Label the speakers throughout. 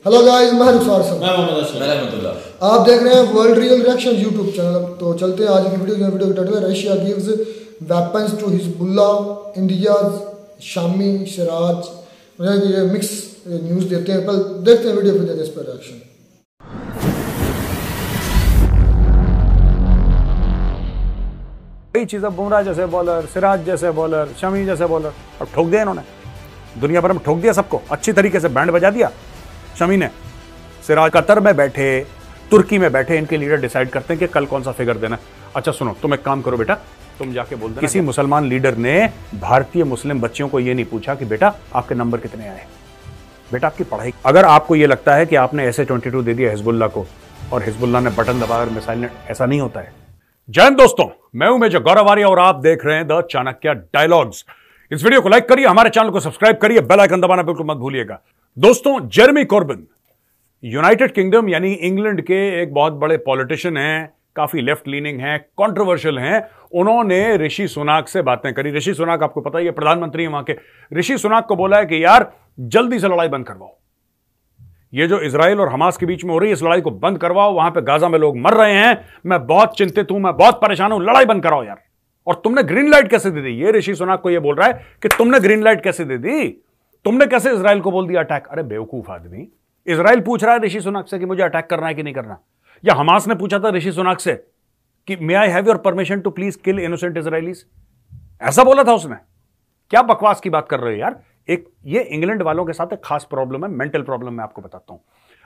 Speaker 1: Hello guys, मैं रुखसार sir.
Speaker 2: मैं मोहम्मद अशरफ।
Speaker 1: आप देख रहे हैं World Real Reaction YouTube channel. तो चलते हैं आज की वीडियो का टाइटल है Russia gives weapons to Hezbollah, India Shami Siraj. ये मिक्स न्यूज़ देते हैं, कल देखते हैं वीडियो, फिर देते हैं इस पर रिएक्शन।
Speaker 3: कई चीज़ें, बुमराह जैसे बॉलर, सिराज जैसे बॉलर, शमी जैसे बॉलर, अब ठोक दिया इन्होंने, दुनिया भर में ठोक दिया सबको, अच्छी तरीके से बैंड बजा दिया शमी ने। सिराज कतर में बैठे, तुर्की में बैठे, इनके लीडर डिसाइड करते हैं कि कल कौन सा फिगर देना। अच्छा सुनो, तुम एक काम करो बेटा, तुम जाके बोल देना। किसी मुसलमान लीडर ने भारतीय मुस्लिम बच्चियों को यह नहीं पूछा कि बेटा आपके नंबर कितने आए, बेटा आपकी पढ़ाई। अगर आपको यह लगता है कि आपने SA-22 दे दिया हिजबुल्लाह को और हिजबुल्लाह ने बटन दबाया और मिसाइल ने, ऐसा नहीं होता है। जय हिंद दोस्तों, मैं हूं मेजर गौरव आर्य और आप देख रहे हैं द चाणक्य डायलॉग्स। इस वीडियो को लाइक करिए, हमारे चैनल को सब्सक्राइब करिए, बेल आइकन दबाना बिल्कुल मत भूलिएगा। दोस्तों, जेरेमी कॉर्बिन यूनाइटेड किंगडम यानी इंग्लैंड के एक बहुत बड़े पॉलिटिशियन हैं, काफी लेफ्ट लीनिंग हैं, कंट्रोवर्शियल हैं। उन्होंने ऋषि सुनाक से बातें करी। ऋषि सुनाक आपको पता है ये प्रधानमंत्री हैं वहां के। ऋषि सुनाक को बोला है कि यार जल्दी से लड़ाई बंद करवाओ, ये जो इजराइल और हमास के बीच में हो रही है इस लड़ाई को बंद करवाओ, वहां पे गाजा में लोग मर रहे हैं, मैं बहुत चिंतित हूं, मैं बहुत परेशान हूं, लड़ाई बंद कराओ यार। और तुमने ग्रीन लाइट कैसे दे दी? ये ऋषि सुनाक को ये बोल रहा है कि तुमने ग्रीन लाइट कैसे दे दी, तुमने कैसे इजराइल को बोल दिया अटैक। अरे बेवकूफ आदमी, इजराइल पूछ रहा है ऋषि सुनाक से कि मुझे अटैक करना है कि नहीं करना, या हमास ने पूछा था ऋषि सुनाक से कि may I have your permission to please kill innocent Israelis, ऐसा बोला था उसने? क्या बकवास की बात कर रहे हो यार। एक ये इंग्लैंड वालों के साथ एक खास प्रॉब्लम है, मेंटल प्रॉब्लम। मैं आपको बताता हूं,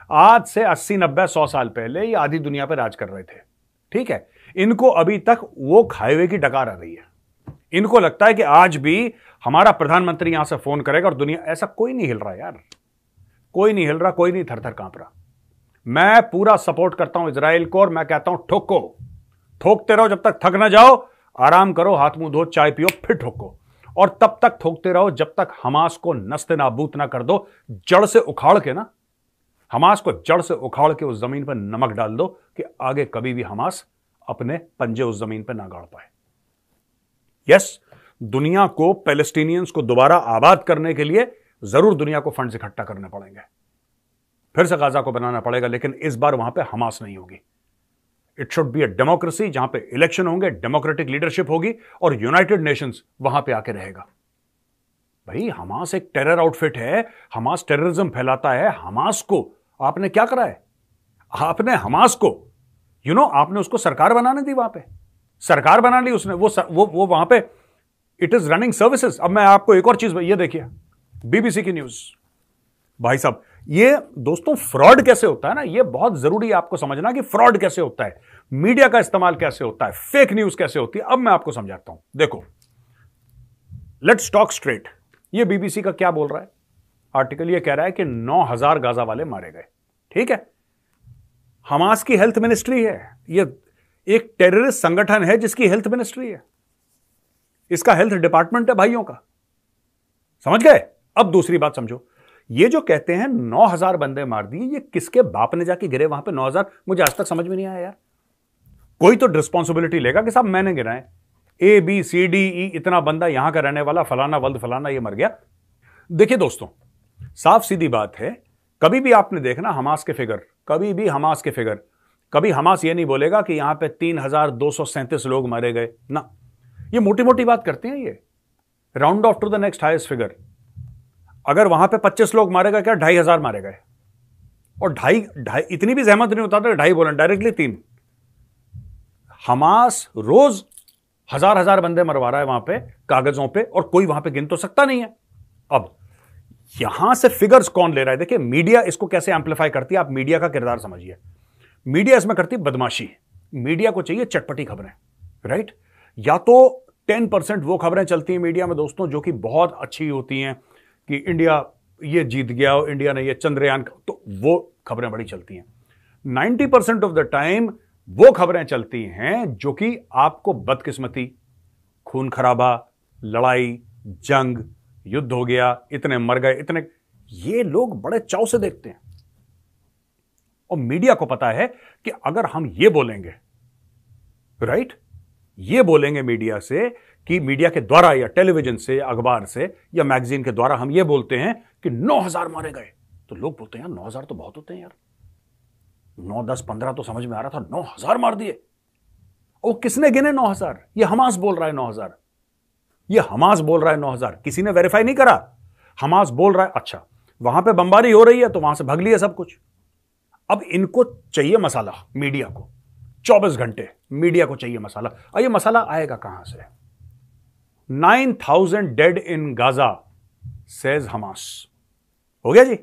Speaker 3: आज से 80 90 100 साल पहले ये आधी दुनिया पर राज कर रहे थे, ठीक है। इनको अभी तक वो खाए हुए की डकार आ रही है। इनको लगता है कि आज भी हमारा प्रधानमंत्री यहां से फोन करेगा और दुनिया, ऐसा कोई नहीं हिल रहा यार, कोई नहीं हिल रहा, कोई नहीं थर थर कांप रहा। मैं पूरा सपोर्ट करता हूं इजराइल को और मैं कहता हूं ठोको, ठोकते रहो जब तक थक ना जाओ, आराम करो, हाथ मुंह धो, चाय पियो, फिर ठोको। और तब तक ठोकते रहो जब तक हमास को नस्ते नाबूद ना कर दो, जड़ से उखाड़ के ना, हमास को जड़ से उखाड़ के उस जमीन पर नमक डाल दो कि आगे कभी भी हमास अपने पंजे उस जमीन पर ना गाड़ पाए। यस, दुनिया को पैलेस्टीनियंस को दोबारा आबाद करने के लिए जरूर दुनिया को फंड्स इकट्ठा करने पड़ेंगे, फिर से गाजा को बनाना पड़ेगा, लेकिन इस बार वहां पे हमास नहीं होगी। It should be a democracy जहां पे इलेक्शन होंगे, डेमोक्रेटिक लीडरशिप होगी और यूनाइटेड नेशंस वहां पे आके रहेगा। भाई हमास एक टेरर आउटफिट है, हमास टेररिज्म फैलाता है। हमास को आपने क्या करा है? आपने हमास को आपने उसको सरकार बनाने दी, वहां पे सरकार बना ली उसने, वो वहां पे इट इज रनिंग सर्विसेज। अब मैं आपको एक और चीज, ये देखिए BBC की न्यूज। भाई साहब, ये दोस्तों फ्रॉड कैसे होता है ना, ये बहुत जरूरी है आपको समझना कि फ्रॉड कैसे होता है, मीडिया का इस्तेमाल कैसे होता है, फेक न्यूज कैसे होती है। अब मैं आपको समझाता हूं, देखो, लेट्स टॉक स्ट्रेट। ये BBC का क्या बोल रहा है आर्टिकल? ये कह रहा है कि 9000 गाजा वाले मारे गए, ठीक है। हमास की हेल्थ मिनिस्ट्री है, ये एक टेररिस्ट संगठन है जिसकी हेल्थ मिनिस्ट्री है, इसका हेल्थ डिपार्टमेंट है भाइयों का, समझ गए? अब दूसरी बात समझो, ये जो कहते हैं 9000 बंदे मार दिए, ये किसके बाप ने जाके गिरे वहां पे 9000? मुझे आज तक समझ में नहीं आया यार। कोई तो रिस्पॉन्सिबिलिटी लेगा कि साहब मैंने गिराए, ABCDE इतना बंदा यहां का रहने वाला, फलाना वल्द फलाना, ये मर गया। देखिए दोस्तों, साफ सीधी बात है, कभी भी आपने देखना हमास के फिगर, कभी भी हमास के फिगर, कभी हमास ये नहीं बोलेगा कि यहां पे 3237 लोग मारे गए ना। ये मोटी मोटी बात करते हैं, ये round off to the next highest figure. अगर वहां पे 25 लोग मारे गए, क्या 2500 मारे गए? और ढाई इतनी भी जहमत नहीं होता था, 2.5 बोलें, डायरेक्टली 3। हमास रोज हजार बंदे मरवा रहा है वहां पे कागजों पे, और कोई वहां पे गिन तो सकता नहीं है। अब यहां से फिगर्स कौन ले रहा है? देखिए मीडिया इसको कैसे एम्पलीफाई करती है, आप मीडिया का किरदार समझिए। मीडिया इसमें करती है बदमाशी। मीडिया को चाहिए चटपटी खबरें, राइट? या तो 10% वो खबरें चलती हैं मीडिया में दोस्तों जो कि बहुत अच्छी होती हैं कि इंडिया ये जीत गया, इंडिया ने ये चंद्रयान, तो वो खबरें बड़ी चलती हैं। 90% ऑफ द टाइम वो खबरें चलती हैं जो कि आपको बदकिस्मती, खून खराबा, लड़ाई, जंग, युद्ध हो गया, इतने मर गए, इतने, ये लोग बड़े चाव से देखते हैं। और मीडिया को पता है कि अगर हम ये बोलेंगे, राइट, ये बोलेंगे मीडिया से कि मीडिया के द्वारा या टेलीविजन से, अखबार से या मैगजीन के द्वारा हम ये बोलते हैं कि 9000 मारे गए, तो लोग बोलते हैं यार 9,000 तो बहुत होते हैं यार, 9, 10, 15 तो समझ में आ रहा था, 9,000 मार दिए। ओ किसने गिने 9,000? ये हमास बोल रहा है 9,000, ये हमास बोल रहा है 9,000, किसी ने वेरीफाई नहीं करा, हमास बोल रहा है। अच्छा, वहां पे बमबारी हो रही है तो वहां से भाग लिया सब कुछ। अब इनको चाहिए मसाला, मीडिया को 24 घंटे मीडिया को चाहिए मसाला। और ये मसाला आएगा कहां से? 9,000 dead in Gaza says Hamas. हो गया जी,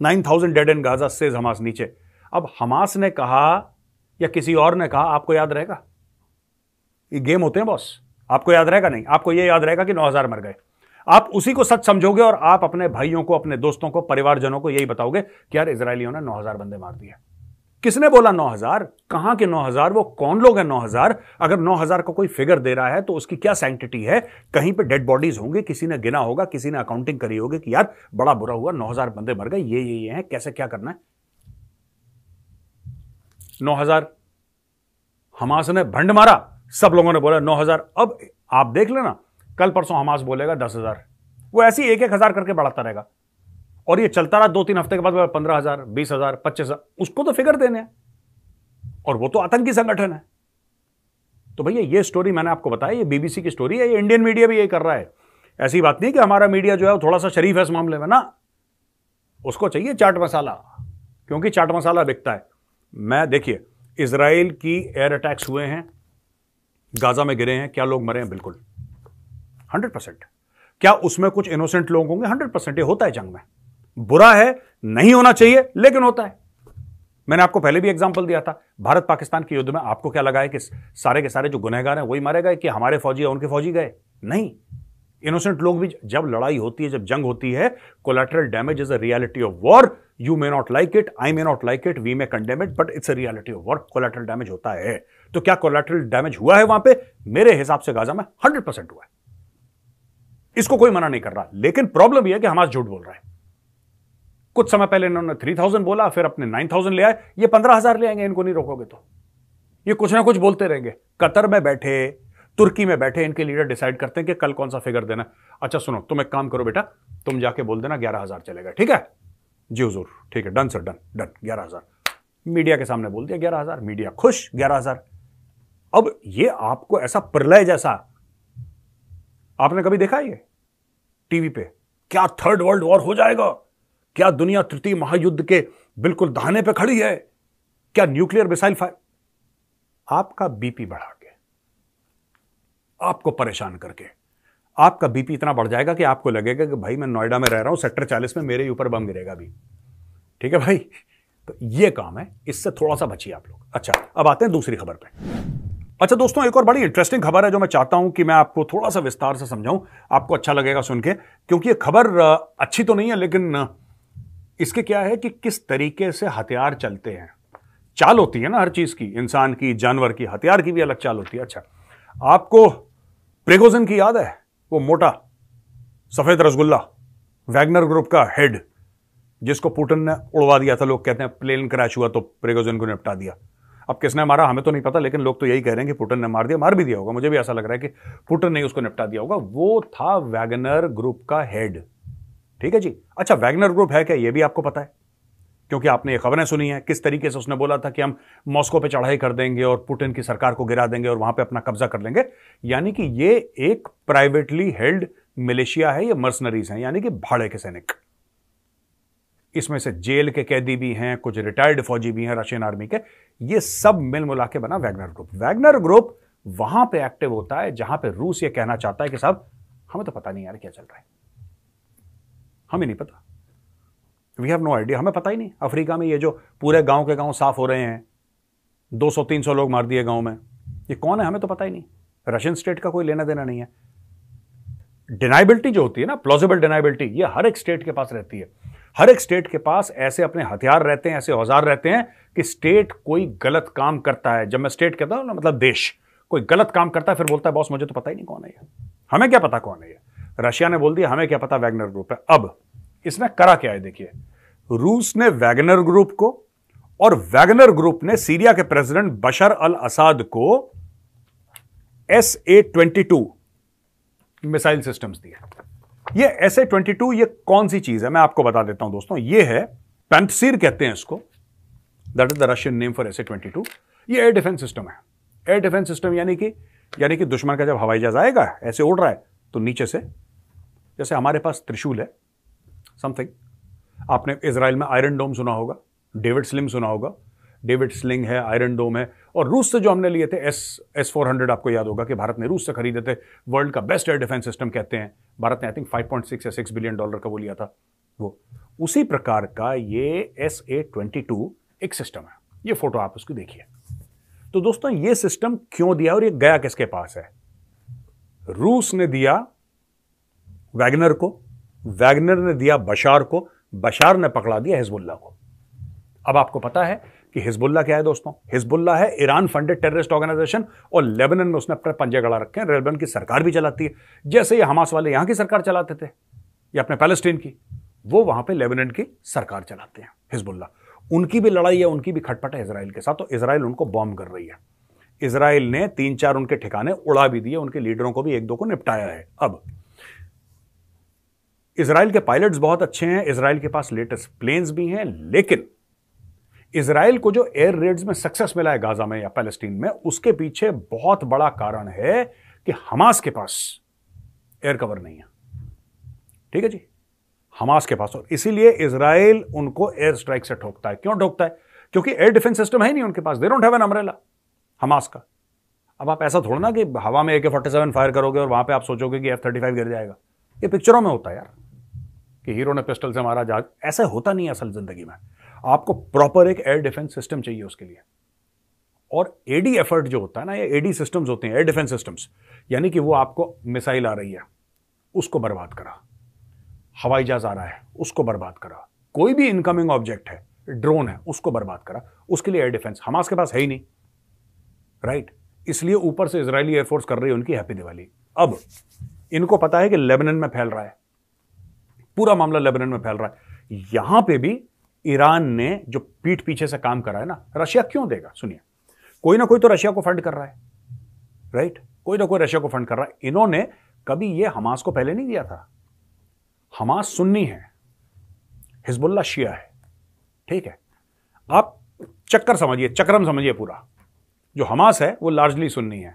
Speaker 3: 9,000 dead in Gaza says Hamas नीचे। अब हमास ने कहा या किसी और ने कहा, आपको याद रहेगा? ये गेम होते हैं बॉस, आपको याद रहेगा? नहीं, आपको ये याद रहेगा कि 9,000 मर गए। आप उसी को सच समझोगे और आप अपने भाइयों को, अपने दोस्तों को, परिवारजनों को यही बताओगे कि यार इजरायलियों ने 9,000 बंदे मार दिए। किसने बोला 9,000? कहां के 9,000? वो कौन लोग हैं 9,000? अगर 9,000 को कोई फिगर दे रहा है तो उसकी क्या सैंक्टिटी है? कहीं पे डेड बॉडीज होंगे, किसी ने गिना होगा, किसी ने अकाउंटिंग करी होगी कि यार बड़ा बुरा हुआ, 9,000 बंदे मर गए, ये हैं, कैसे क्या करना है। 9,000 हमास ने भंड मारा, सब लोगों ने बोला 9,000। अब आप देख लेना, कल परसों हमास बोलेगा 10,000, वो ऐसे ही 1,000 करके बढ़ाता रहेगा और ये चलता रहा। 2-3 हफ्ते के बाद 15,000, 20,000, 25,000, उसको तो फिगर देने हैं और वो तो आतंकी संगठन है। तो भैया ये स्टोरी मैंने आपको बताया, ये बीबीसी की स्टोरी है, ये इंडियन मीडिया भी यही कर रहा है। ऐसी बात नहीं कि हमारा मीडिया जो है वो थोड़ा सा शरीफ है इस मामले में ना, उसको चाहिए चाट मसाला, क्योंकि चाट मसाला बिकता है। मैं देखिए, इजराइल की एयर अटैक्स हुए हैं, गाजा में गिरे हैं, क्या लोग मरे हैं? बिल्कुल 100%। क्या उसमें कुछ इनोसेंट लोग होंगे? 100%। ये होता है जंग में, बुरा है, नहीं होना चाहिए, लेकिन होता है। मैंने आपको पहले भी एग्जांपल दिया था, भारत पाकिस्तान के युद्ध में आपको क्या लगा है कि सारे के सारे जो गुनहगार हैं वही मारे गए, कि हमारे फौजी या उनके फौजी गए? नहीं, इनोसेंट लोग भी। जब लड़ाई होती है, जब जंग होती है, collateral damage is a reality of war. You may not like it, I may not like it, we may condemn it, but it's a reality of war. Collateral damage होता है। तो क्या कोलैटरल डैमेज हुआ है वहां पे? मेरे हिसाब से गाजा में 100% हुआ है, इसको कोई मना नहीं कर रहा। लेकिन प्रॉब्लम यह है कि हमास झूठ बोल रहा है। कुछ समय पहले इन्होंने 3,000 बोला, फिर अपने 9,000 ले आए, ये 15,000 ले आएंगे, इनको नहीं रोकोगे तो। ये कुछ ना कुछ बोलते रहेंगे। कतर में बैठे, तुर्की में बैठे इनके लीडर डिसाइड करते हैं कि कल कौन सा फिगर देना। अच्छा सुनो, तुम एक काम करो बेटा, तुम जाके बोल देना 11,000 चलेगा, ठीक है जी हुजूर, ठीक है, done sir, done done, 11,000। Media के सामने बोल दिया 11,000, मीडिया खुश, 11,000। अब ये आपको ऐसा प्रलय जैसा आपने कभी देखा ये टीवी पे? क्या थर्ड वर्ल्ड वॉर हो जाएगा? क्या दुनिया तृतीय महायुद्ध के बिल्कुल दहाने पे खड़ी है? क्या न्यूक्लियर मिसाइल फायर? आपका बीपी बढ़ा के, आपको परेशान करके, आपका बीपी इतना बढ़ जाएगा कि आपको लगेगा कि भाई मैं नोएडा में रह रहा हूं, सेक्टर 40 में मेरे ऊपर बम गिरेगा भी। ठीक है भाई, तो ये काम है, इससे थोड़ा सा बचिए आप लोग। अच्छा, अब आते हैं दूसरी खबर पे। अच्छा दोस्तों, एक और बड़ी इंटरेस्टिंग खबर है जो मैं चाहता हूं कि मैं आपको थोड़ा सा विस्तार से समझाऊं, आपको अच्छा लगेगा सुन के, क्योंकि ये खबर अच्छी तो नहीं है, लेकिन इसके क्या है कि किस तरीके से हथियार चलते हैं। चाल होती है ना हर चीज की, इंसान की, जानवर की, हथियार की भी अलग चाल होती है। अच्छा, आपको प्रिगोजिन की याद है? वो मोटा सफेद रसगुल्ला, वैगनर ग्रुप का हेड, जिसको पुतिन ने उड़वा दिया था। लोग कहते हैं प्लेन क्रैश हुआ तो प्रिगोजिन को निपटा दिया। अब किसने मारा हमें तो नहीं पता, लेकिन लोग तो यही कह रहे हैं कि पुतिन ने मार दिया, मार भी दिया होगा, मुझे भी ऐसा लग रहा है कि पुतिन ने उसको निपटा दिया होगा। वो था वैगनर ग्रुप का हेड। ठीक है जी। अच्छा, वैगनर ग्रुप है क्या? ये भी आपको पता है, क्योंकि आपने ये खबरें सुनी है किस तरीके से उसने बोला था कि हम मॉस्को पे चढ़ाई कर देंगे और पुतिन की सरकार को गिरा देंगे और वहां पे अपना कब्जा कर लेंगे। यानी कि ये एक प्राइवेटली हेल्ड मिलिशिया है, ये मर्सनरीज हैं, यानी कि भाड़े के सैनिक। इसमें से जेल के कैदी भी हैं, कुछ रिटायर्ड फौजी भी हैं रशियन आर्मी के। ये सब मिल मिला के बना वैगनर ग्रुप। वैगनर ग्रुप वहां पे एक्टिव होता है जहां पे रूस ये कहना चाहता है कि साहब हमें तो पता नहीं यार क्या चल रहा है, हमें नहीं पता, वी हैव नो आइडिया, हमें पता ही नहीं। अफ्रीका में ये जो पूरे गांव के गांव साफ हो रहे हैं, 200-300 लोग मार दिए गांव में, ये कौन है हमें तो पता ही नहीं। रशियन स्टेट का कोई लेना देना नहीं है। डिनाइबिलिटी जो होती है ना, प्लॉजिबल डिनाइबिलिटी, ये हर एक स्टेट के पास रहती है। हर एक स्टेट के पास ऐसे अपने हथियार रहते हैं, ऐसे औजार रहते हैं कि स्टेट कोई गलत काम करता है, जब मैं स्टेट कहता हूं ना मतलब देश, कोई गलत काम करता है फिर बोलता है बॉस मुझे तो पता ही नहीं कौन है ये, हमें क्या पता कौन है ये। रशिया ने बोल दिया हमें क्या पता वैगनर ग्रुप है। अब इसने करा क्या है देखिए, रूस ने वैगनर ग्रुप को और वैगनर ग्रुप ने सीरिया के प्रेसिडेंट बशर अल असाद को SA-22 मिसाइल सिस्टम्स दिए। ये SA-22 ये कौन सी चीज है मैं आपको बता देता हूं दोस्तों। ये है पैंथसीर कहते हैं इसको, that is the Russian name for SA-22। ये एयर डिफेंस सिस्टम है। एयर डिफेंस सिस्टम यानी कि दुश्मन का जब हवाई जहाज आएगा ऐसे उड़ रहा है तो नीचे से, जैसे हमारे पास त्रिशूल है समथिंग, आपने इजराइल में आयरन डोम सुना होगा, डेविड स्लिंग सुना होगा, डेविड स्लिंग है, आयरन डोम है, और रूस से जो हमने लिए थे S-400 आपको याद होगा कि भारत ने रूस से खरीदे थे, वर्ल्ड का बेस्ट एयर डिफेंस सिस्टम कहते हैं। भारत ने आई थिंक 5.6 या 6 बिलियन डॉलर का वो लिया था। वो उसी प्रकार का ये SA-22 एक सिस्टम है। ये फोटो आप उसकी देखिए। तो दोस्तों ये सिस्टम क्यों दिया और ये गया किसके पास है? रूस ने दिया वैगनर को, वैगनर ने दिया बशार को, बशार ने पकड़ा दिया हिजबुल्ला को। अब आपको पता है कि हिजबुल्ला क्या है दोस्तों? हिजबुल्ला है ईरान फंडेड टेररिस्ट ऑर्गेनाइजेशन, और लेबनान में उसने अपने पंजे गड़ा रखे हैं। लेबनान की सरकार भी चलाती है, जैसे ये हमास वाले यहां की सरकार चलाते थे या अपने पैलेस्टीन की, वो वहां पे लेबनान की सरकार चलाते हैं हिजबुल्ला। उनकी भी लड़ाई है, उनकी भी खटपट है इजराइल के साथ, तो इजराइल उनको बॉम्ब कर रही है। इजराइल ने 3-4 उनके ठिकाने उड़ा भी दिए, उनके लीडरों को भी 1-2 को निपटाया है। अब इजराइल के पायलट्स बहुत अच्छे हैं, इजराइल के पास लेटेस्ट प्लेन्स भी हैं, लेकिन इजराइल को जो एयर रेड्स में सक्सेस मिला है गाजा में या पैलेस्टीन में, उसके पीछे बहुत बड़ा कारण है कि हमास के पास एयर कवर नहीं है। ठीक है जी, हमास के पास, और इसीलिए इजराइल उनको एयर स्ट्राइक से ठोकता है। क्यों ठोकता है? क्योंकि एयर डिफेंस सिस्टम है नहीं उनके पास, they don't have an umbrella Hamas का। अब आप ऐसा थोड़ा ना कि हवा में AK-47 फायर करोगे और वहां पे आप सोचोगे कि F-35 गिर जाएगा। ये पिक्चरों में होता है यार, कि हीरो ने पिस्टल से मारा जहाज, ऐसा होता नहीं है असल जिंदगी में। आपको प्रॉपर एक एयर डिफेंस सिस्टम चाहिए उसके लिए। और एडी एफर्ट जो होता है ना, ये एडी सिस्टम्स होते हैं, एयर डिफेंस सिस्टम्स, यानी कि वो आपको मिसाइल आ रही है उसको बर्बाद करा, हवाई जहाज आ रहा है उसको बर्बाद करा, कोई भी इनकमिंग ऑब्जेक्ट है, ड्रोन है, उसको बर्बाद करा। उसके लिए एयर डिफेंस हमास के पास है ही नहीं, राइट? इसलिए ऊपर से इजरायली एयरफोर्स कर रही है उनकी हैप्पी दिवाली। अब इनको पता है कि लेबनान में फैल रहा है, पूरा मामला लेबनान में फैल रहा है। यहां पे भी ईरान ने जो पीठ पीछे से काम करा है ना, रशिया क्यों देगा? सुनिए, कोई ना कोई तो रशिया को फंड कर रहा है, राइट? कोई ना कोई रशिया को फंड कर रहा है। इन्होंने कभी ये हमास को पहले नहीं दिया था। हमास सुन्नी है, हिजबुल्ला शिया है, ठीक है? आप चक्कर समझिए, चक्रम समझिए पूरा। जो हमास है वो लार्जली सुन्नी है,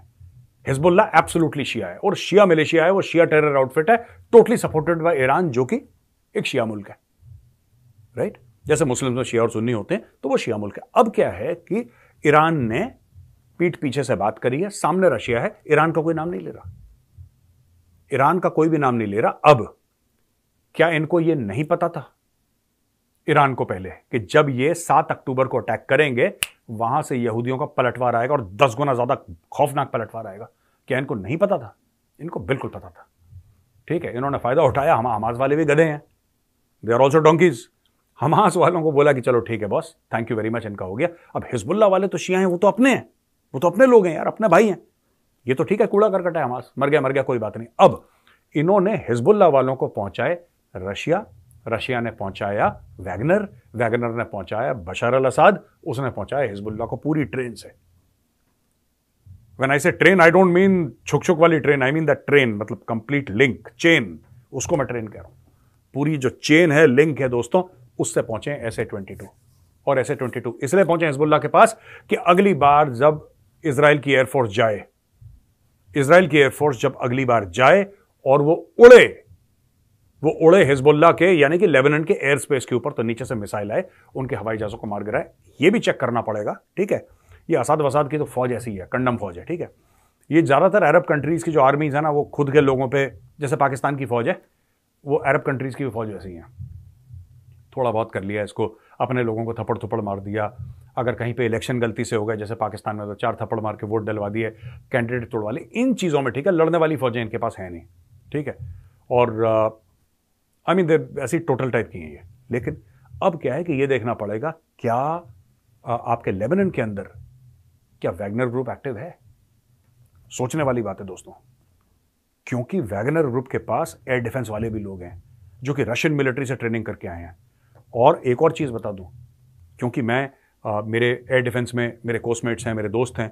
Speaker 3: हिजबुल्ला एब्सोल्युटली शिया है, और शिया मिलिशिया है, वो शिया टेरर आउटफिट है, टोटली सपोर्टेड बाय ईरान, जो कि एक शिया मुल्क है, राइट? जैसे मुस्लिम में शिया और सुन्नी होते हैं, तो वो शिया मुल्क है। अब क्या है कि ईरान ने पीठ पीछे से बात करी है, सामने रशिया है, ईरान का कोई नाम नहीं ले रहा, ईरान का कोई भी नाम नहीं ले रहा। अब क्या इनको यह नहीं पता था ईरान को पहले कि जब ये 7 अक्टूबर को अटैक करेंगे वहां से यहूदियों का पलटवार आएगा, और 10 गुना ज्यादा खौफनाक पलटवार आएगा? क्या इनको नहीं पता था? इनको बिल्कुल पता था, ठीक है? इन्होंने फायदा उठाया। हमास वाले भी गधे हैं, they are also donkeys. Hamas वालों को बोला कि चलो ठीक है boss, thank you very much, इनका हो गया। अब हिजबुल्ला वाले तो शिया हैं, वो तो अपने हैं, वो तो अपने लोग हैं यार, अपने भाई हैं। ये तो ठीक है, कूड़ा करकट है, हमास मर गया कोई बात नहीं। अब इन्होंने हिजबुल्ला वालों को पहुंचाए रशिया, रशिया ने पहुंचाया वैगनर, वैगनर ने पहुंचाया बशर अल असद, उसने पहुंचाया हिजबुल्ला को पूरी ट्रेन से। व्हेन आई से ट्रेन, आई डोंट मीन छुक छुक वाली train, I mean that train, मतलब कंप्लीट लिंक चेन, उसको मैं ट्रेन कह रहा हूं। पूरी जो चेन है, लिंक है दोस्तों, उससे पहुंचे SA-22। और SA-22 इसलिए पहुंचे हिजबुल्ला के पास कि अगली बार जब इजराइल की एयरफोर्स जाए, इजराइल की एयरफोर्स जब अगली बार जाए और वो उड़े हिजबुल्ला के, यानी कि लेबनान के एयर स्पेस के ऊपर, तो नीचे से मिसाइल आए, उनके हवाई जहाजों को मार गिराए। ये भी चेक करना पड़ेगा, ठीक है? ये असद वसाद की तो फौज ऐसी है, कंडम फौज है, ठीक है? ये ज्यादातर अरब कंट्रीज की जो आर्मीज है ना, वो खुद के लोगों पे, जैसे पाकिस्तान की फौज है, वो अरब कंट्रीज की भी फौज वैसी है। थोड़ा बहुत कर लिया इसको, अपने लोगों को थप्पड़ थप्पड़ मार दिया। अगर कहीं पे इलेक्शन गलती से हो गए, जैसे पाकिस्तान में, तो 4 थप्पड़ मार के वोट डलवा दिए, कैंडिडेट तोड़वा ली, इन चीज़ों में, ठीक है? लड़ने वाली फौजें इनके पास है नहीं, ठीक है? और आई मीन ऐसी टोटल टाइप की है ये। लेकिन अब क्या है कि ये देखना पड़ेगा, क्या आपके लेबनान के अंदर क्या वैगनर ग्रुप एक्टिव है? सोचने वाली बात है दोस्तों, क्योंकि वैगनर ग्रुप के पास एयर डिफेंस वाले भी लोग हैं जो कि रशियन मिलिट्री से ट्रेनिंग करके आए हैं। और एक और चीज़ बता दूं, क्योंकि मैं मेरे एयर डिफेंस में मेरे कोस्टमेट्स हैं, मेरे दोस्त हैं,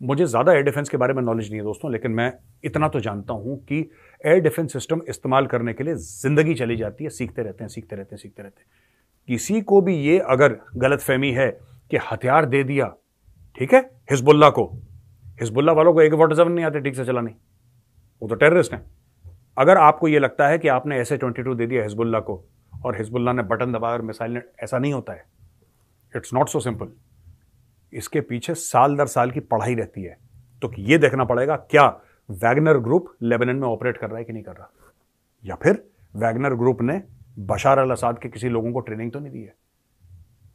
Speaker 3: मुझे ज़्यादा एयर डिफेंस के बारे में नॉलेज नहीं है दोस्तों, लेकिन मैं इतना तो जानता हूं कि एयर डिफेंस सिस्टम इस्तेमाल करने के लिए ज़िंदगी चली जाती है, सीखते रहते हैं, सीखते रहते हैं, सीखते रहते हैं। किसी को भी ये अगर गलतफहमी है कि हथियार दे दिया, ठीक है, हिजबुल्लाह को, हिजबुल्लाह वालों को AK-47 नहीं आते ठीक से चलाने, वो तो टेररिस्ट हैं। अगर आपको ये लगता है कि आपने SA-22 दे दिया हिजबुल्लाह को और हिजबुल्लाह ने बटन दबाया और मिसाइल ने, ऐसा नहीं होता है। It's not so simple. इसके पीछे साल दर साल की पढ़ाई रहती है। तो ये देखना पड़ेगा क्या वैगनर ग्रुप लेबनान में ऑपरेट कर रहा है कि नहीं कर रहा, या फिर वैगनर ग्रुप ने बशार अल असद के किसी लोगों को ट्रेनिंग तो नहीं दी है,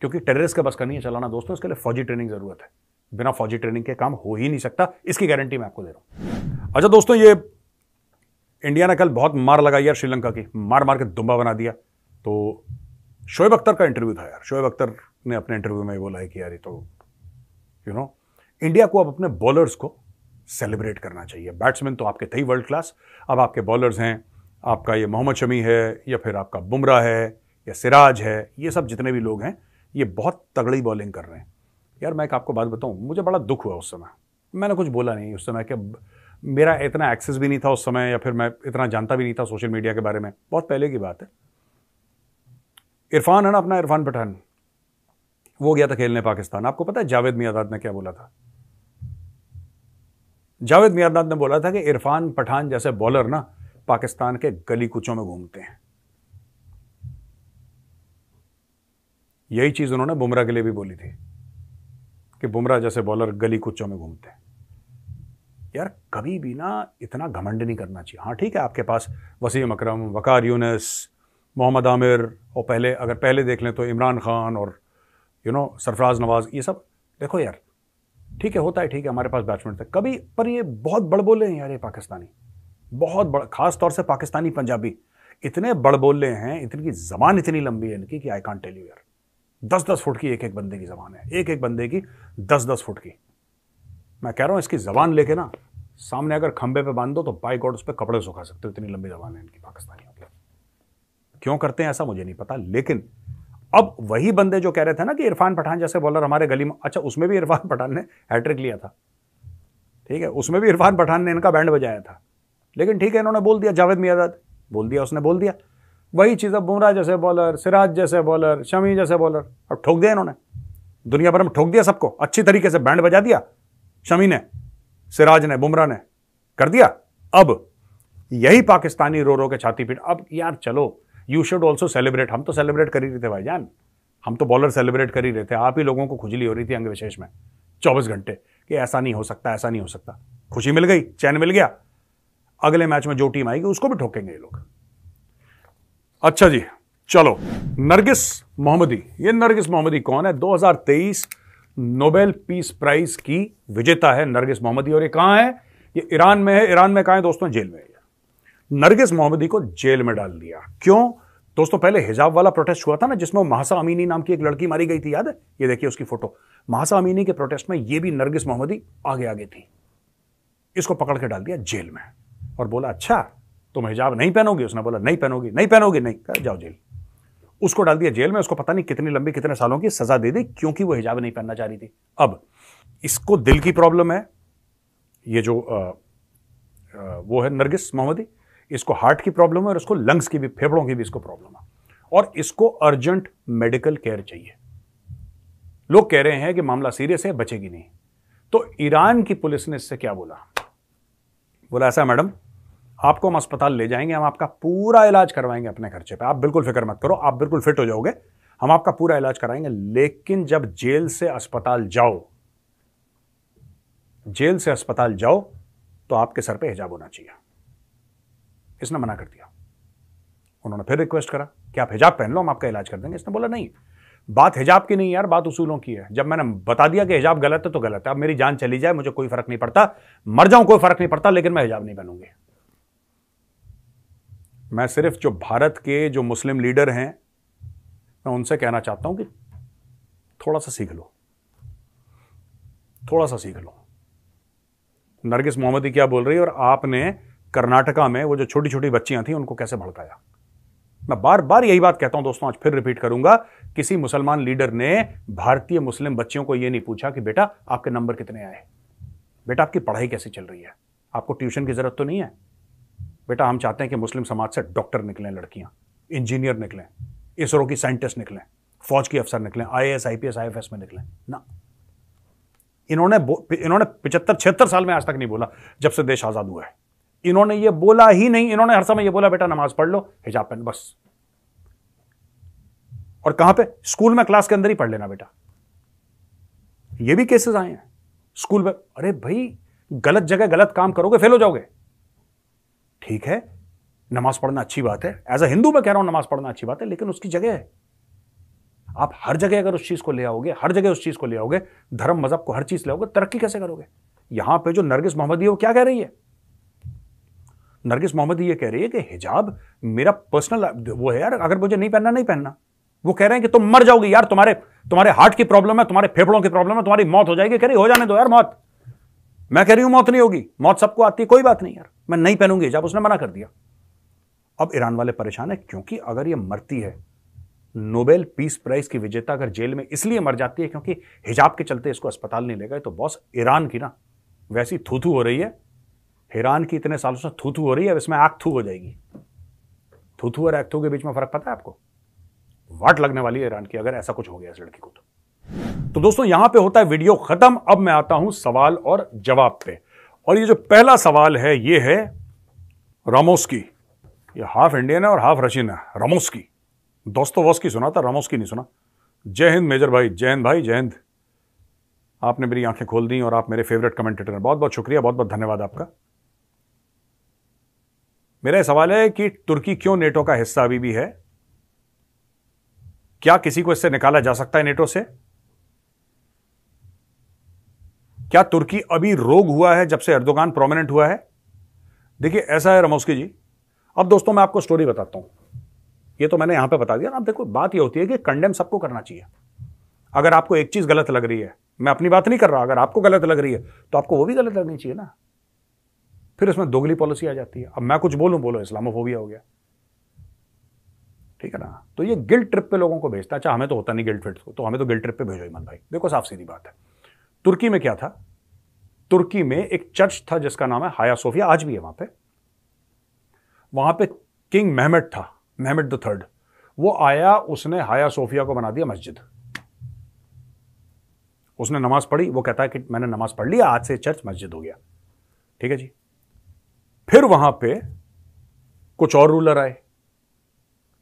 Speaker 3: क्योंकि टेररिस्ट का बस का नहीं है चलाना दोस्तों, इसके लिए फौजी ट्रेनिंग जरूरत है। बिना फौजी ट्रेनिंग के काम हो ही नहीं सकता, इसकी गारंटी मैं आपको दे रहा हूं। अच्छा दोस्तों, ये इंडिया ने कल बहुत मार लगाई यार श्रीलंका की, मार मार के दुम्बा बना दिया। तो शोएब अख्तर का इंटरव्यू था यार, शोएब अख्तर ने अपने इंटरव्यू में बोला है कि यार ये तो इंडिया को अब अपने बॉलर्स को सेलिब्रेट करना चाहिए। बैट्समैन तो आपके थे ही वर्ल्ड क्लास, अब आपके बॉलर्स हैं, आपका ये मोहम्मद शमी है या फिर आपका बुमराह है या सिराज है, ये सब जितने भी लोग हैं ये बहुत तगड़ी बॉलिंग कर रहे हैं। यार मैं एक आपको बात बताऊं, मुझे बड़ा दुख हुआ उस समय, मैंने कुछ बोला नहीं उस समय, कि मेरा इतना एक्सेस भी नहीं था उस समय, या फिर मैं इतना जानता भी नहीं था सोशल मीडिया के बारे में, बहुत पहले की बात है। इरफान है ना अपना, इरफान पठान, वो गया था खेलने पाकिस्तान। आपको पता है जावेद मियांदाद ने क्या बोला था? जावेद मियांदाद ने बोला था कि इरफान पठान जैसे बॉलर ना पाकिस्तान के गली कुचों में घूमते हैं। यही चीज उन्होंने बुमराह के लिए भी बोली थी कि बुमराह जैसे बॉलर गली कुचों में घूमते हैं। यार कभी भी ना इतना घमंड नहीं करना चाहिए। हाँ ठीक है, आपके पास वसीम अकरम, वकार यूनिस, मोहम्मद आमिर, और पहले देख लें तो इमरान खान और सरफराज नवाज, ये सब देखो यार, ठीक है होता है, ठीक है हमारे पास बैट्समैन थे कभी, पर ये बहुत बड़बोले हैं यार, ये पाकिस्तानी बहुत बड़ा, खास तौर से पाकिस्तानी पंजाबी इतने बड़बोले हैं, इनकी जबान इतनी लंबी है इनकी कि आई कांट टेल यू यार। 10-10 फुट की एक बंदे की जबान है, एक बंदे की 10-10 फुट की। मैं कह रहा हूं इसकी जबान लेके ना सामने अगर खंबे पे बांध दो तो बाय गॉड उस पर कपड़े सुखा सकते हो, इतनी लंबी जबान है इनकी पाकिस्तानियों की। क्यों करते हैं ऐसा मुझे नहीं पता, लेकिन अब वही बंदे जो कह रहे थे ना कि इरफान पठान जैसे बॉलर हमारे गली में, अच्छा उसमें भी इरफान पठान ने हैट्रिक लिया था, ठीक है, उसमें भी इरफान पठान ने इनका बैंड बजाया था, लेकिन ठीक है इन्होंने बोल दिया, जावेद मियांदाद बोल दिया, उसने बोल दिया वही चीज़। अब बुमराह जैसे बॉलर, सिराज जैसे बॉलर, शमी जैसे बॉलर, अब ठोक दिया इन्होंने, दुनिया भर में ठोक दिया सबको, अच्छी तरीके से बैंड बजा दिया। शमी ने, सिराज ने, बुमराह ने कर दिया। अब यही पाकिस्तानी रो रो के छाती पीट, अब यार चलो यू शुड ऑल्सो सेलिब्रेट, हम तो सेलिब्रेट कर ही रहे थे भाईजान, हम तो बॉलर सेलिब्रेट कर ही रहे थे, आप ही लोगों को खुजली हो रही थी अंग विशेष में 24 घंटे कि ऐसा नहीं हो सकता, ऐसा नहीं हो सकता। खुशी मिल गई, चैन मिल गया, अगले मैच में जो टीम आएगी उसको भी ठोकेंगे ये लोग। अच्छा जी चलो, नरगिस मोहम्मदी, ये नरगिस मोहम्मदी कौन है? 2023 नोबेल पीस प्राइज की विजेता है नरगिस मोहम्मदी, और ये कहां है? ये ईरान में है। ईरान में कहां है दोस्तों? जेल में है। नरगिस मोहम्मदी को जेल में डाल दिया, क्यों दोस्तों? पहले हिजाब वाला प्रोटेस्ट हुआ था ना, जिसमें महासा अमीनी नाम की एक लड़की मारी गई थी, याद है? ये देखिए उसकी फोटो, महासा अमीनी के प्रोटेस्ट में ये भी नरगिस मोहम्मदी आगे थी। इसको पकड़ के डाल दिया जेल में और बोला अच्छा तुम हिजाब नहीं पहनोगी? उसने बोला नहीं पहनोगी, नहीं पहनोगी, नहीं, कहा जाओ जेल। उसको डाल दिया जेल में, उसको पता नहीं कितनी लंबी, कितने सालों की सजा दे दी, क्योंकि वो हिजाब नहीं पहनना चाह रही थी। अब इसको दिल की प्रॉब्लम है, ये जो वो है नरगिस मोहम्मदी, इसको हार्ट की प्रॉब्लम है और इसको लंग्स की भी, फेफड़ों की भी इसको प्रॉब्लम है, और इसको अर्जेंट मेडिकल केयर चाहिए। लोग कह रहे हैं कि मामला सीरियस है, बचेगी नहीं। तो ईरान की पुलिस ने इससे क्या बोला? बोला ऐसा मैडम, आपको हम अस्पताल ले जाएंगे, हम आपका पूरा इलाज करवाएंगे अपने खर्चे पे, आप बिल्कुल फिक्र मत करो, आप बिल्कुल फिट हो जाओगे, हम आपका पूरा इलाज कराएंगे, लेकिन जब जेल से अस्पताल जाओ तो आपके सर पे हिजाब होना चाहिए। इसने मना कर दिया। उन्होंने फिर रिक्वेस्ट करा कि आप हिजाब पहन लो, हम आपका इलाज कर देंगे। इसने बोला नहीं, बात हिजाब की नहीं यार, बात उसूलों की है। जब मैंने बता दिया कि हिजाब गलत है तो गलत है, अब मेरी जान चली जाए मुझे कोई फर्क नहीं पड़ता, मर जाऊं कोई फर्क नहीं पड़ता, लेकिन मैं हिजाब नहीं पहनूंगी। मैं सिर्फ जो भारत के जो मुस्लिम लीडर हैं, मैं उनसे कहना चाहता हूं कि थोड़ा सा सीख लो, थोड़ा सा सीख लो। नरगिस मोहम्मदी क्या बोल रही है, और आपने कर्नाटका में वो जो छोटी छोटी बच्चियां थी उनको कैसे भड़काया। मैं बार बार यही बात कहता हूं दोस्तों, आज फिर रिपीट करूंगा, किसी मुसलमान लीडर ने भारतीय मुस्लिम बच्चियों को यह नहीं पूछा कि बेटा आपके नंबर कितने आए, बेटा आपकी पढ़ाई कैसी चल रही है, आपको ट्यूशन की जरूरत तो नहीं है? बेटा हम चाहते हैं कि मुस्लिम समाज से डॉक्टर निकलें लड़कियां, इंजीनियर निकलें, इसरो की साइंटिस्ट निकलें, फौज की अफसर निकलें, IAS IPS IFS में निकलें ना। इन्होंने 75-76 साल में आज तक नहीं बोला जब से देश आजाद हुआ है, इन्होंने ये बोला ही नहीं। इन्होंने हर समय ये बोला बेटा नमाज पढ़ लो, हिजाब पहन, बस। और कहां पे? स्कूल में क्लास के अंदर ही पढ़ लेना बेटा। ये भी केसेस आए हैं स्कूल में। अरे भाई गलत जगह गलत काम करोगे फेल हो जाओगे। ठीक है, नमाज पढ़ना अच्छी बात है, एज अ हिंदू मैं कह रहा हूं नमाज पढ़ना अच्छी बात है, लेकिन उसकी जगह है। आप हर जगह अगर उस चीज को ले आओगे, हर जगह उस चीज को ले आओगे, धर्म मजहब को हर चीज ले आओगे, तरक्की कैसे करोगे? यहां पे जो नरगिस मोहम्मदी है वो क्या कह रही है? नरगिस मोहम्मदी ये कह रही है कि हिजाब मेरा पर्सनल वो है यार, अगर मुझे नहीं पहनना नहीं पहनना। वो कह रहे हैं कि तुम मर जाओगी यार, तुम्हारे हार्ट की प्रॉब्लम है, तुम्हारे फेफड़ों की प्रॉब्लम है, तुम्हारी मौत हो जाएगी। कह रही हो जाने दो यार मौत। मैं कह रही हूं मौत नहीं होगी, मौत सबको आती है, कोई बात नहीं यार, मैं नहीं पहनूंगी हिजाब। उसने मना कर दिया। अब ईरान वाले परेशान है, क्योंकि अगर ये मरती है, नोबेल पीस प्राइज की विजेता अगर जेल में इसलिए मर जाती है क्योंकि हिजाब के चलते इसको अस्पताल नहीं ले गए, तो बॉस ईरान की ना वैसी थू हो रही है। ईरान की इतने सालों से थू हो रही है, अब इसमें आग थू हो जाएगी। थू और आग थू के बीच में फर्क पता है आपको? वाट लगने वाली है ईरान की अगर ऐसा कुछ हो गया इस लड़की को तो दोस्तों यहां पे होता है वीडियो खत्म। अब मैं आता हूं सवाल और जवाब पे। और ये जो पहला सवाल है ये है रामोस्की। ये हाफ इंडियन है और हाफ रशियन है। रामोस्की, दोस्तोवस्की सुना था, रामोस्की नहीं सुना। जय हिंद मेजर भाई, जय हिंद भाई, जय हिंद। आपने मेरी आंखें खोल दी और आप मेरे फेवरेट कमेंटेटर हैं। बहुत बहुत शुक्रिया, बहुत बहुत धन्यवाद आपका। मेरा सवाल है कि तुर्की क्यों नेटो का हिस्सा अभी भी है? क्या किसी को इससे निकाला जा सकता है नेटो से? क्या तुर्की अभी रोग हुआ है जब से एर्दोगान प्रोमिनेंट हुआ है? देखिए ऐसा है रामोस्की जी। अब दोस्तों मैं आपको स्टोरी बताता हूं, ये तो मैंने यहां पे बता दिया ना। अब देखो बात ये होती है कि कंडेम सबको करना चाहिए। अगर आपको एक चीज गलत लग रही है, मैं अपनी बात नहीं कर रहा, अगर आपको गलत लग रही है तो आपको वो भी गलत लगनी चाहिए ना। फिर इसमें दोगली पॉलिसी आ जाती है। अब मैं कुछ बोलूं, बोलो इस्लामोफोबिया हो गया, ठीक है ना। तो ये गिल्ट ट्रिप पे लोगों को भेजता है। अच्छा हमें तो होता नहीं गिल्ट ट्रिप, तो हमें तो गिल्ट ट्रिप पे भेजो ईमान भाई। देखो साफ सीधी बात है, तुर्की में क्या था? तुर्की में एक चर्च था जिसका नाम है हाया सोफिया, आज भी है वहां पे। वहां पे किंग मेहमेट था, मेहमेट III। वो आया, उसने हाया सोफिया को बना दिया मस्जिद। उसने नमाज पढ़ी, वो कहता है कि मैंने नमाज पढ़ लिया, आज से चर्च मस्जिद हो गया, ठीक है जी। फिर वहां पे कुछ और रूलर आए,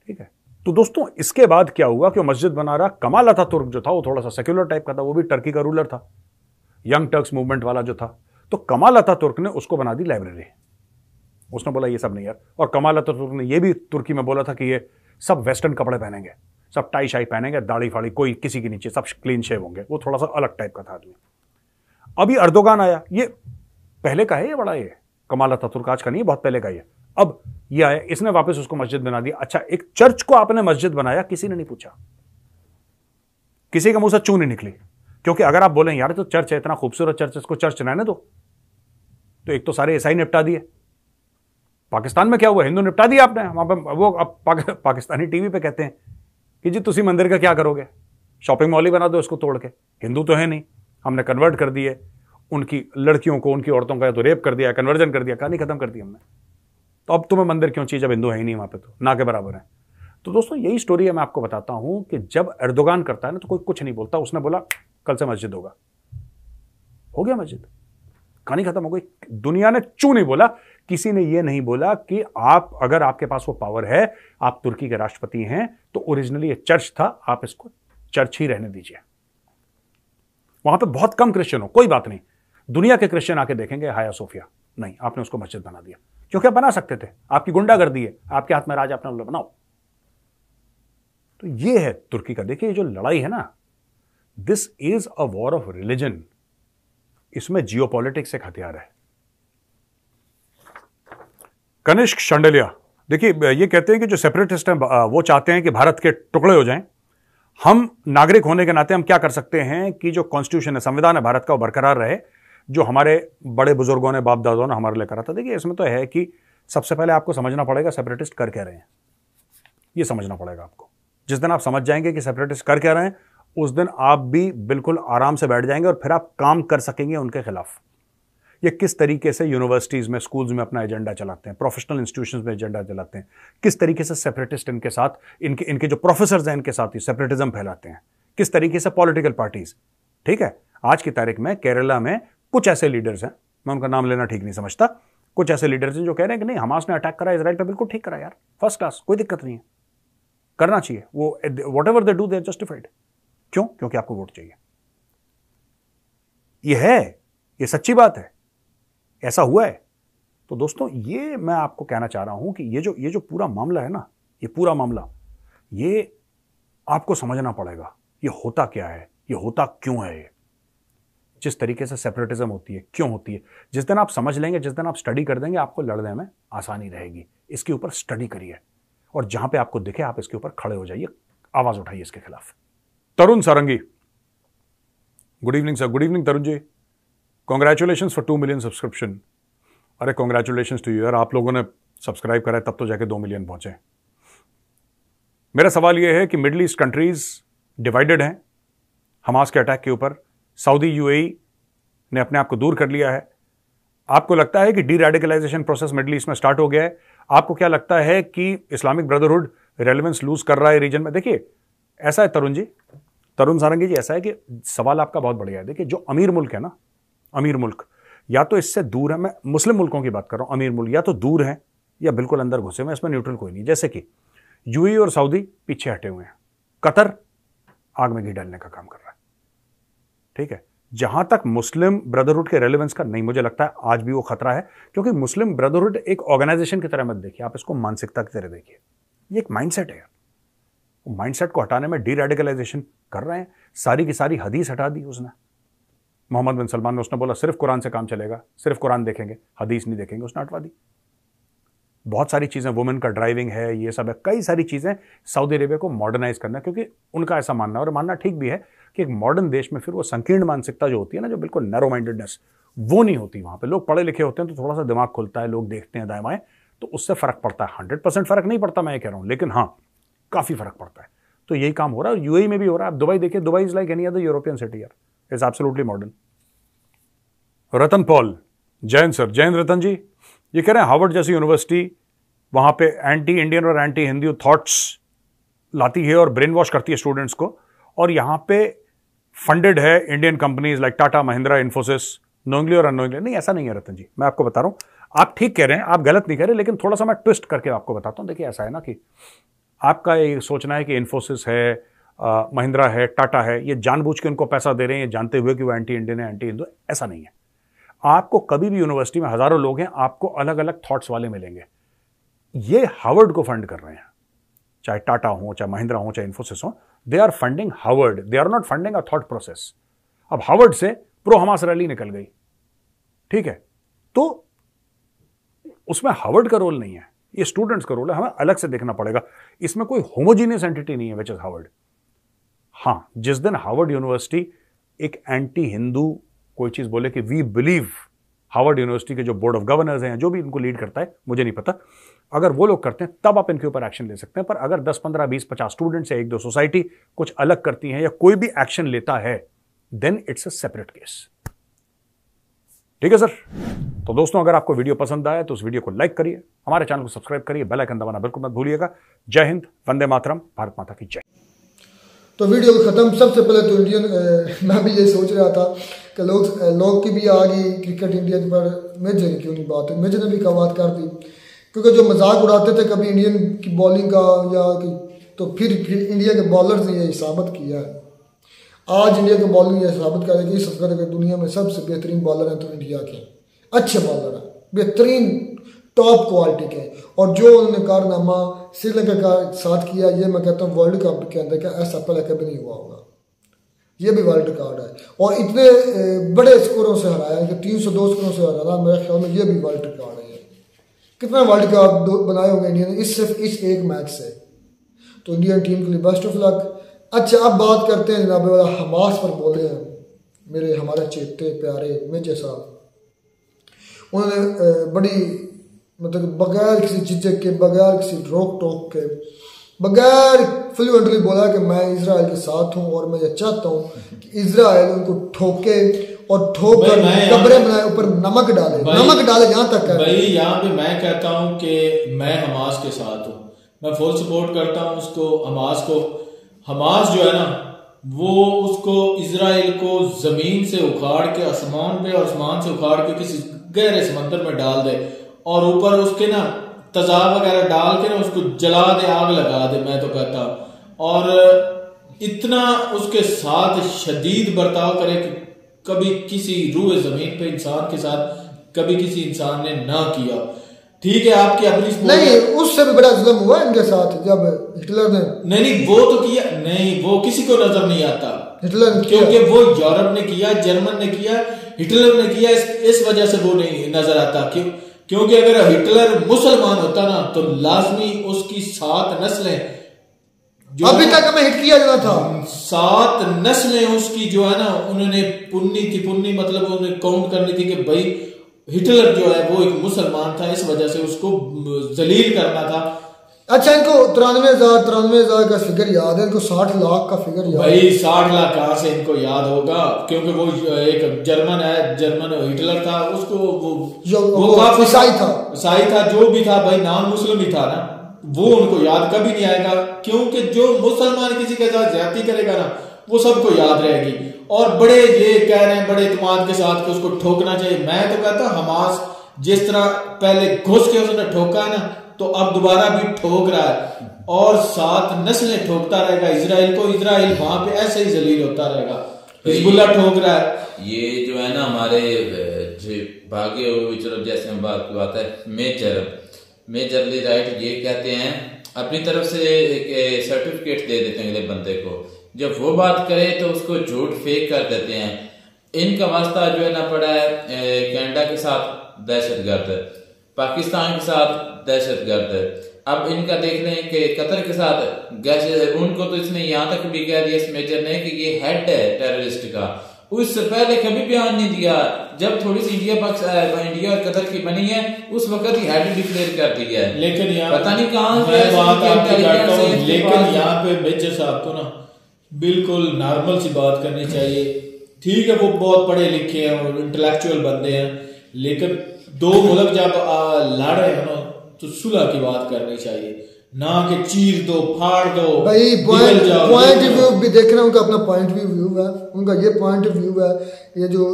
Speaker 3: ठीक है। तो दोस्तों इसके बाद क्या हुआ कि वो मस्जिद बना रहा। कमाल अतातुर्क जो था वो थोड़ा सा सेक्युलर टाइप का था, वो भी टर्की का रूलर था, यंग टर्क्स मूवमेंट वाला जो था। तो कमाल अतातुर्क ने उसको बना दी लाइब्रेरी। उसने बोला ये सब नहीं यार। और कमाल अतातुर्क ने ये भी तुर्की में बोला था कि ये सब वेस्टर्न कपड़े पहनेंगे, सब टाई शाई पहनेंगे, दाढ़ी फाड़ी कोई किसी के नीचे, सब क्लीन शेव होंगे। वो थोड़ा सा अलग टाइप का था आदमी। अभी अर्दोगान आया, ये पहले का है, ये बड़ा, ये कमाल अतातुर्क आज का नहीं है, बहुत पहले का ही है। अब ये आया, इसने वापस उसको मस्जिद बना दिया। अच्छा एक चर्च को आपने मस्जिद बनाया, किसी ने नहीं पूछा, किसी के मुंह से चू नहीं निकली। क्योंकि अगर आप बोलें यार तो चर्च है, इतना खूबसूरत चर्च, इसको चर्च रहने दो, तो एक तो सारे ईसाई निपटा दिए। पाकिस्तान में क्या हुआ, हिंदू निपटा दिया आपने। वहां पर वो अब पाकिस्तानी टीवी पे कहते हैं कि जी तुसी मंदिर का क्या करोगे, शॉपिंग मॉल ही बना दो इसको तोड़ के। हिंदू तो है नहीं, हमने कन्वर्ट कर दिए उनकी लड़कियों को, उनकी औरतों का तो रेप कर दिया, कन्वर्जन कर दिया, कहानी खत्म कर दी हमने। तो अब तुम्हें मंदिर क्यों चाहिए जब हिंदू है ही नहीं वहां पे, तो ना के बराबर है। तो दोस्तों यही स्टोरी है, मैं आपको बताता हूं कि जब एर्दोगान करता है ना तो कोई कुछ नहीं बोलता। उसने बोला कल से मस्जिद होगा, हो गया मस्जिद, कहानी खत्म हो गई। दुनिया ने चू नहीं बोला, किसी ने यह नहीं बोला कि आप, अगर आपके पास वो पावर है, आप तुर्की के राष्ट्रपति हैं, तो ओरिजिनली ये चर्च था, आप इसको चर्च ही रहने दीजिए। वहां पे बहुत कम क्रिश्चियन हो, कोई बात नहीं, दुनिया के क्रिश्चियन आके देखेंगे हाया सोफिया, नहीं आपने उसको मस्जिद बना दिया। क्योंकि आप बना सकते थे, आपकी गुंडागर्दी है, आपके हाथ में राज, अपना बनाओ। तो ये है तुर्की का। देखिए जो लड़ाई है ना, this is a war of religion. इसमें जियोपॉलिटिक्स एक हथियार है। कनिष्क शंडलिया, देखिए ये कहते हैं कि जो सेपरेटिस्ट हैं वो चाहते हैं कि भारत के टुकड़े हो जाएं। हम नागरिक होने के नाते हम क्या कर सकते हैं कि जो कॉन्स्टिट्यूशन है, संविधान है भारत का, वो बरकरार रहे, जो हमारे बड़े बुजुर्गों ने, बाप दादाओं ने हमारे लिए करा था। देखिए इसमें तो है कि सबसे पहले आपको समझना पड़ेगा सेपरेटिस्ट कर क्या रहे हैं, ये समझना पड़ेगा आपको। जिस दिन आप समझ जाएंगे कि सेपरेटिस्ट कर क्या रहे हैं, उस दिन आप भी बिल्कुल आराम से बैठ जाएंगे और फिर आप काम कर सकेंगे उनके खिलाफ। ये किस तरीके से यूनिवर्सिटीज में, स्कूल्स में अपना एजेंडा चलाते हैं, प्रोफेशनल इंस्टीट्यूशंस में एजेंडा चलाते हैं, किस तरीके से सेपरेटिस्ट इनके साथ, इनके जो प्रोफेसर्स हैं इनके साथ ही सेपरेटिज्म फैलाते हैं, किस तरीके से पॉलिटिकल पार्टीज। ठीक है, आज की तारीख में केरला में कुछ ऐसे लीडर्स हैं, मैं उनका नाम लेना ठीक नहीं समझता, कुछ ऐसे लीडर्स हैं जो कह रहे हैं कि नहीं, हमास ने अटैक करा इजराइल पे, बिल्कुल ठीक करा यार, फर्स्ट क्लास, कोई दिक्कत नहीं है, करना चाहिए, वो whatever they do they are justified. क्यों? क्योंकि आपको वोट चाहिए। ये सच्ची बात है, ऐसा हुआ है। तो दोस्तों, ये मैं आपको कहना चाह रहा हूं कि ये जो पूरा मामला है ना, ये पूरा मामला, ये आपको समझना पड़ेगा, ये होता क्या है, ये होता क्यों है। ये जिस तरीके से सेपरेटिज्म होती है, क्यों होती है, जिस दिन आप समझ लेंगे, जिस दिन आप स्टडी कर देंगे, आपको लड़ने में आसानी रहेगी। इसके ऊपर स्टडी करिए और जहां पे आपको दिखे आप इसके ऊपर खड़े हो जाइए, आवाज उठाइए इसके खिलाफ। Tarun Sarangi, good evening sir. Good evening Tarun ji, congratulations for 2 million subscription. अरे कॉन्ग्रेचुलेशंस टू यू यार, आप लोगों ने सब्सक्राइब करा है तब तो जाके 2 मिलियन पहुंचे। मेरा सवाल यह है कि मिडिल ईस्ट कंट्रीज डिवाइडेड हैं हमास के अटैक के ऊपर। सऊदी, यूएई ने अपने आप को दूर कर लिया है। आपको लगता है कि deradicalisation process Middle East में स्टार्ट हो गया है? आपको क्या लगता है कि इस्लामिक ब्रदरहुड रेलेवेंस लूज कर रहा है रीजन में? देखिए, ऐसा है तरुण जी, तरुण सारंगी जी, ऐसा है कि सवाल आपका बहुत बढ़िया है। देखिए, जो अमीर मुल्क है ना, अमीर मुल्क या तो इससे दूर है, मैं मुस्लिम मुल्कों की बात कर रहा हूं, अमीर मुल्क या तो दूर है या बिल्कुल अंदर घुसे हुए, इसमें न्यूट्रल कोई नहीं। जैसे कि यूएई और सऊदी पीछे हटे हुए हैं, कतर आग में घी डालने का काम कर रहा है। ठीक है, जहां तक मुस्लिम ब्रदरहुड के रेलेवेंस का, नहीं, मुझे लगता है आज भी वो खतरा है, क्योंकि मुस्लिम ब्रदरहुड एक ऑर्गेनाइजेशन की तरह मत देखिए, आप इसको मानसिकता की तरह देखिए। ये एक माइंडसेट है यार, माइंडसेट को हटाने में डी रेडिकलाइजेशन कर रहे हैं। सारी की सारी हदीस हटा दी उसने, मोहम्मद बिन सलमान ने, उसने बोला सिर्फ कुरान से काम चलेगा, सिर्फ कुरान देखेंगे, हदीस नहीं देखेंगे, उसने हटवा दी। बहुत सारी चीजें, वुमेन का ड्राइविंग है, ये सब है, कई सारी चीजें सऊदी अरेबिया को मॉडर्नाइज करना है, क्योंकि उनका ऐसा मानना है, और मानना ठीक भी है, कि एक मॉडर्न देश में फिर वो संकीर्ण मानसिकता जो होती है ना, जो बिल्कुल नैरो माइंडेडनेस, वो नहीं होती। वहां पे लोग पढ़े लिखे होते हैं तो थोड़ा सा दिमाग खुलता है, लोग देखते हैं दाएं बाएं, तो उससे फर्क पड़ता है। 100% फर्क नहीं पड़ता, मैं ये कह रहा हूं, लेकिन हाँ, काफी फर्क पड़ता है। तो यही काम हो रहा है, यूएई में भी हो रहा है। आप दुबई देखिए, Dubai is like any other European city यार, is absolutely modern. Ratan Paul, Jain sir, Jain Ratan ji, ये कह रहे हैं हार्वर्ड जैसी यूनिवर्सिटी वहां पे एंटी इंडियन और एंटी हिंदू थॉट्स लाती है और ब्रेन वॉश करती है स्टूडेंट्स को, और यहां पे फंडेड है Indian companies like Tata, Mahindra, Infosys, knowingly और अनोइंगली। नहीं, ऐसा नहीं है रतन जी, मैं आपको बता रहा हूं, आप ठीक कह रहे हैं, आप गलत नहीं कह रहे, लेकिन थोड़ा सा मैं ट्विस्ट करके आपको बताता हूं। देखिए, ऐसा है ना कि आपका ये सोचना है कि इन्फोसिस है, महिंद्रा है, टाटा है, ये जानबूझ के उनको पैसा दे रहे हैं, ये जानते हुए कि वो एंटी इंडियन है, एंटी हिंदू। ऐसा नहीं है। आपको कभी भी यूनिवर्सिटी में हजारों लोग हैं, आपको अलग अलग थॉट्स वाले मिलेंगे। ये हार्वर्ड को फंड कर रहे हैं, चाहे टाटा हो, चाहे महिंद्रा हो, चाहे इन्फोसिस हो, they are funding Harvard, they are not funding a thought process. अब हार्वर्ड से प्रो हमास रैली निकल गई, ठीक है, तो उसमें हार्वर्ड का रोल नहीं है, ये स्टूडेंट्स का रोल है, हमें अलग से देखना पड़ेगा। इसमें कोई होमोजीनियस एंटिटी नहीं है विच इज हार्वर्ड। हां, जिस दिन हार्वर्ड यूनिवर्सिटी एक एंटी हिंदू कोई चीज बोले कि वी बिलीव, हार्वर्ड यूनिवर्सिटी के जो बोर्ड ऑफ गवर्नर्स हैं, जो भी इनको लीड करता है, मुझे नहीं पता, अगर वो लोग करते हैं तब आप इनके ऊपर एक्शन ले सकते हैं। पर अगर 10, 15, 20, 50 स्टूडेंट्स या 1-2 सोसाइटी कुछ अलग करती हैं या कोई भी एक्शन लेता है, then it's a separate case. ठीक है सर? तो दोस्तों, अगर आपको वीडियो पसंद आया तो उस वीडियो को लाइक करिए, हमारे चैनल को सब्सक्राइब करिए, बेल आइकन दबाना बिल्कुल मत भूलिएगा। जय हिंद, वंदे मातरम, भारत माता की जय।
Speaker 1: तो वीडियो को ख़त्म, सबसे पहले तो इंडियन मैं भी ये सोच रहा था कि लोग की भी आ गई क्रिकेट इंडिया पर, मेजर क्यों नहीं बात है, मेजर ने भी कवात कर दी, क्योंकि जो मजाक उड़ाते थे कभी इंडियन की बॉलिंग का या तो फिर इंडिया के बॉलर्स ने यही साबित किया है। आज इंडिया के बॉलिंग ये साबित करेगी इस वक्त कि दुनिया में सबसे बेहतरीन बॉलर हैं तो इंडिया के, अच्छे बॉलर हैं, बेहतरीन टॉप क्वालिटी के, और जो उन्होंने कारनामा श्रीलंका का साथ किया, ये मैं कहता हूँ वर्ल्ड कप के अंदर का ऐसा पहले कभी नहीं हुआ होगा। ये भी वर्ल्ड रिकॉर्ड है, और इतने बड़े स्कोरों से हराया कि 302 स्कोरों से हराया, मेरे ख्याल में ये भी वर्ल्ड रिकॉर्ड है। कितना वर्ल्ड रिकॉर्ड बनाए होंगे इंडिया ने सिर्फ इस एक मैच से। तो इंडियन टीम के लिए बेस्ट ऑफ लक। अच्छा, अब बात करते हैं जनाब वाला हमास पर बोले हैं हमारे चेते प्यारे मेजर साहब, उन्होंने बड़ी मतलब बगैर किसी झिझक के, बगैर किसी रोक टोक के, बगैर फ्लुएंटली बोला कि मैं इजराइल के साथ हूं और मैं ये चाहता हूं कि इजराइल उनको ठोके और ठोक कर कब्रें बनाए, ऊपर नमक डाले यहाँ तक है।
Speaker 2: भाई यहाँ पे मैं कहता हूँ कि मैं हमास के साथ हूँ, मैं फुल सपोर्ट करता हूँ उसको, हमास को। हमास जो है ना वो उसको इजराइल को जमीन से उखाड़ के आसमान पे और आसमान से उखाड़ के किसी गहरे समंदर में डाल दे और ऊपर उसके ना तेजाब वगैरह डाल के ना उसको जला दे, आग लगा दे, मैं तो कहता हूं। और इतना उसके साथ शदीद बर्ताव करे कि कभी किसी रूह जमीन पे इंसान के साथ कभी किसी इंसान ने ना किया। ठीक है आपकी अपनी
Speaker 1: नहीं, उससे भी बड़ा जुल्म हुआ इनके साथ जब हिटलर ने
Speaker 2: नहीं वो तो किया नहीं, वो किसी को नजर नहीं आता
Speaker 1: हिटलर ने,
Speaker 2: क्योंकि वो यूरोप ने किया, जर्मन ने किया, हिटलर ने किया, इस वजह से वो नहीं नजर आता। क्योंकि अगर हिटलर मुसलमान होता ना तो लाजमी उसकी 7 नस्लें
Speaker 1: अभी तक हमें हिट किया जाना था।
Speaker 2: 7 नस्लें उसकी जो है ना उन्होंने पुन्नी मतलब उन्होंने काउंट करनी थी कि भाई हिटलर जो है वो एक मुसलमान था, इस वजह से उसको जलील करना था।
Speaker 1: अच्छा इनको 93,000 का फिगर याद है, इनको 60 लाख का फिगर याद
Speaker 2: भाई 60 लाख कहाँ से इनको याद होगा, क्योंकि वो एक जर्मन है, जर्मन हिटलर था, उसको वो काफी ईसाई था जो भी था भाई, नाम मुस्लिम ही था ना, वो उनको याद कभी नहीं आएगा। क्योंकि जो मुसलमान किसी के साथ ज्यादती करेगा ना वो सबको याद रहेगी। और बड़े ये कह रहे हैं बड़े इत्मीनान के साथ कि उसको ठोकना चाहिए, मैं तो कहता हमास जिस तरह पहले घुस के उसने ठोका है ना तो अब दोबारा भी ठोक रहा है और 7 नस्लें ठोकता रहेगा इजराइल को। इजराइल वहां पे ऐसे ही जलील होता रहेगा, हिजबुल्लाह ठोक रहा है।
Speaker 4: ये जो है ना हमारे भागे हुए चलो जैसे हम बात है मेजरली राइट ये कहते हैं अपनी तरफ से एक सर्टिफिकेट दे देते हैं अगले बंदे को, जब वो बात करे तो उसको झूठ फेक कर देते हैं। इनका वास्ता जो है ना पड़ा है कनाडा के साथ दहशतगर्द, पाकिस्तान के साथ दहशतगर्द, अब इनका देख रहे हैं कि कतर के साथ उनको तो इसने यहाँ तक भी कह दिया इस मेजर ने कि ये हेड है टेररिस्ट का। उससे पहले कभी बयान नहीं दिया, जब थोड़ी सी इंडिया और कतर की बनी है उस वक्त ही हेड डिक्लेयर कर दिया है।
Speaker 2: लेकिन
Speaker 4: पता नहीं कहाँ
Speaker 2: लेकिन यहाँ पे मेजर साहब को ना बिल्कुल नॉर्मल सी बात करनी चाहिए। ठीक है वो बहुत पढ़े लिखे हैं और इंटेलेक्चुअल बंदे हैं, लेकिन 2 मुल्क जब लड़ रहे हैं ना तो सुलह की बात करनी चाहिए, ना कि चीर दो फाड़ दो।
Speaker 1: भाई पॉइंट व्यू भी देख रहे हैं, उनका अपना पॉइंट व्यू है, उनका ये पॉइंट व्यू है। ये जो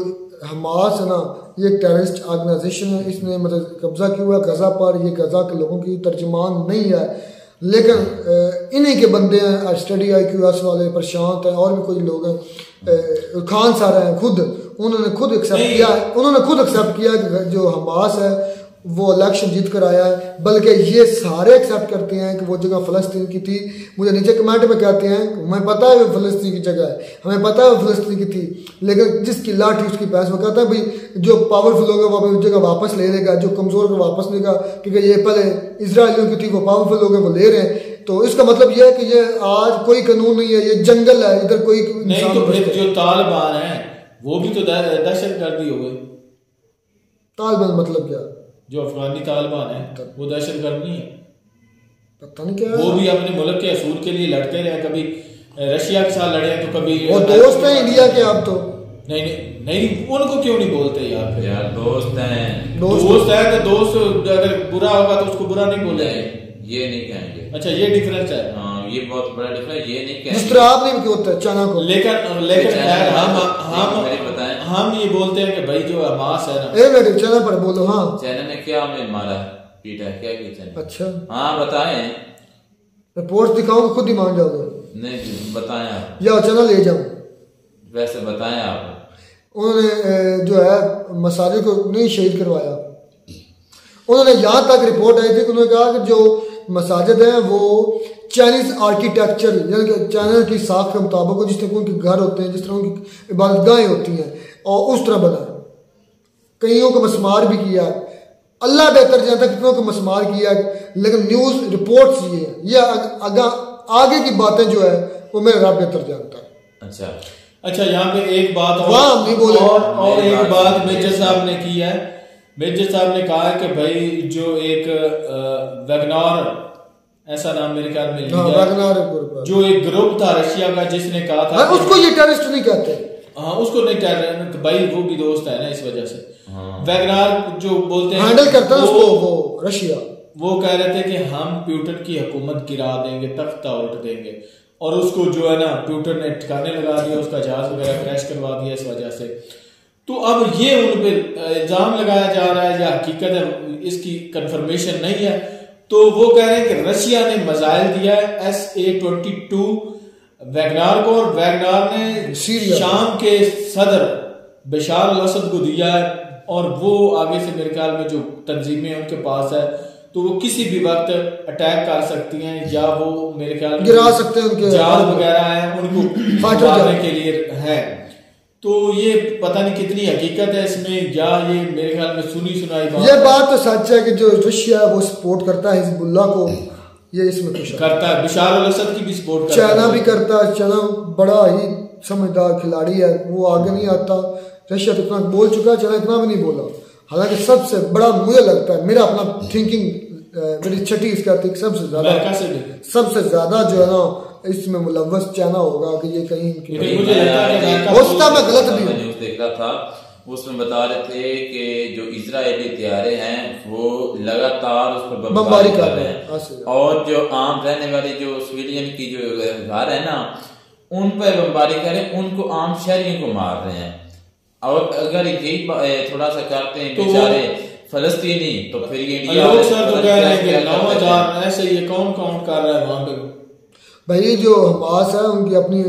Speaker 1: हमास है ना ये टेररिस्ट ऑर्गेनाइजेशन है, इसने मतलब कब्जा किया हुआ गजा पर, ये गजा के लोगों की तर्जुमान नहीं है, लेकिन इन्हीं के बंदे हैं, स्टडी IQS वाले प्रशांत हैं और भी कोई लोग हैं, खान सारा है, उन्होंने खुद एक्सेप्ट किया कि जो हमास है वो इलेक्शन जीत कर आया है। बल्कि ये सारे एक्सेप्ट करते हैं कि वो जगह फ़लस्तीन की थी। मुझे नीचे कमेंट में कहते हैं हमें पता है वो फ़लस्तीन की जगह है, हमें पता है वो फ़लस्तीन की थी, लेकिन जिसकी लाठी उसकी पैस। वो कहता है भाई जो पावरफुल होगा वो अपनी जगह वापस ले लेगा, जो कमज़ोर को वापस लेगा, क्योंकि ये पहले इजराइलियों की थी, वो पावरफुल लोग वो ले रहे हैं। तो इसका मतलब ये है कि ये आज कोई कानून नहीं है, ये जंगल है, इधर कोई
Speaker 2: नहीं। तो फिर जो तालिबान है वो भी तो दहशतगर्दी हो गई।
Speaker 1: तालिबान मतलब क्या?
Speaker 2: जो अफगानी तालिबान है वो दहशतगर्द नहीं है,
Speaker 1: पता नहीं क्या
Speaker 2: वो भी अपने मुल्क के असूल के लिए लड़ते रहे, कभी रशिया के साथ लड़े तो कभी
Speaker 1: वो दोस्त हैं इंडिया के। आप तो
Speaker 2: नहीं उनको क्यों नहीं बोलते यार
Speaker 4: दोस्त हैं
Speaker 2: तो दोस्त अगर बुरा होगा तो उसको बुरा नहीं बोले,
Speaker 4: ये नहीं कहेंगे।
Speaker 2: अच्छा ये डिफरेंस है,
Speaker 4: हाँ ये बहुत बड़ा डिफरेंस, ये नहीं कहेंगे
Speaker 1: जिस तरह आप नहीं होता चाइना को।
Speaker 2: लेकिन हम ये बोलते हैं कि भाई जो हमास है ना
Speaker 1: चाइना पर बोलो। हाँ
Speaker 4: चाइना ने क्या हमें मारा पीटा क्या किया चाइना?
Speaker 1: अच्छा
Speaker 4: हाँ बताएं,
Speaker 1: रिपोर्ट दिखाऊं खुद ही मान जाओगे?
Speaker 4: नहीं बताएं आप,
Speaker 1: या चाइना ले जाऊं?
Speaker 4: वैसे बताएं आप।
Speaker 1: उन्होंने जो है मसाजिद को नहीं शहीद करवाया, उन्होंने यहाँ तक रिपोर्ट आई थी कि उन्होंने कहा कि जो मसाजिद हैं वो चाइनीज आर्किटेक्चर यानी कि चाइना की साख के मुताबिक जिस तरह उनके घर होते हैं, जिस तरह उनकी इबादतगाहें होती हैं और उस तरह बना। कईयों को मसमार भी किया, अल्लाह बेहतर जानता कितनों को मसमार किया, लेकिन न्यूज़ रिपोर्ट्स ये आगे की बातें जो है वो मेरा रब बेहतर जानता है।
Speaker 2: अच्छा यहाँ पे एक बात
Speaker 1: नहीं बोले
Speaker 2: और एक बात मेजर साहब ने की है। मेजर साहब ने कहा है कि भाई जो एक वैगनर ऐसा नाम मेरे ख्याल में
Speaker 1: वैगनर
Speaker 2: जो एक ग्रुप था रशिया का जिसने कहा था
Speaker 1: उसको ये टेररिस्ट नहीं कहते,
Speaker 2: हाँ उसको नहीं कह रहे भाई, वो भी दोस्त है ना इस वजह से। वैगनार जो बोलते हैं
Speaker 1: हैंडल करता है उसको वो रशिया,
Speaker 2: वो कह रहे थे कि हम प्यूटन की हुकूमत गिरा देंगे, तख्ता उल्ट देंगे, और उसको जो है ना प्यूटन ने ठिकाने लगा दिया, उसका जहाज वगैरह क्रैश करवा दिया इस वजह से। तो अब ये उन पे इल्जाम लगाया जा रहा है या हकीकत है इसकी कंफर्मेशन नहीं है। तो वो कह रहे हैं कि रशिया ने मिसाइल दिया है SA-22 वैगनार को, और वैगनार ने शाम के सदर बशार अल असद को दिया है, और वो आगे से मेरे ख्याल में जो तंजीमें उनके पास है तो वो किसी भी वक्त अटैक कर सकती हैं, या वो मेरे ख्याल में
Speaker 1: गिरा सकते हैं, उनके
Speaker 2: जहाज वगैरह हैं उनको मारने के लिए है। तो ये पता नहीं कितनी हकीकत है इसमें, या ये मेरे ख्याल में सुनी सुनाई बात।
Speaker 1: ये बात तो सच है कि जो रशिया है वो सपोर्ट करता है हिजबुल्लाह को, ये इसमें कुछ
Speaker 2: करता है, बशार अल असद की भी सपोर्ट करता है,
Speaker 1: चाइना भी करता है। चाइना बड़ा ही समझदार खिलाड़ी है, वो आगे नहीं आता। रशिया तो इतना बोल चुका है, चाइना इतना भी नहीं बोला। हालांकि सबसे बड़ा मुझे लगता है, मेरा अपना थिंकिंग, मेरी छठी इसका सबसे ज्यादा जो है ना इसमें मुलव्वस चाइना होगा कि ये कहीं हो सकता मैं गलत भी हूँ।
Speaker 4: न्यूज़ देख रहा था, उसमें बता रहे थे कि जो इजरायली तैयारे हैं वो लगातार उस पर बमबारी कर रहे हैं, और जो आम रहने वाले जो सिविलियन की जो घर है ना उन पर बमबारी कर रहे हैं, उनको आम शहरियों को मार रहे हैं। और अगर यही थोड़ा सा करते हैं बेचारे फलस्तीनी, तो फिर ये इंडिया
Speaker 2: तो कह रहे हैं कि 9,000 ऐसे ये कौन काउंट कर रहा है वहां पे।
Speaker 1: भाई जो हमास है उनकी अपनी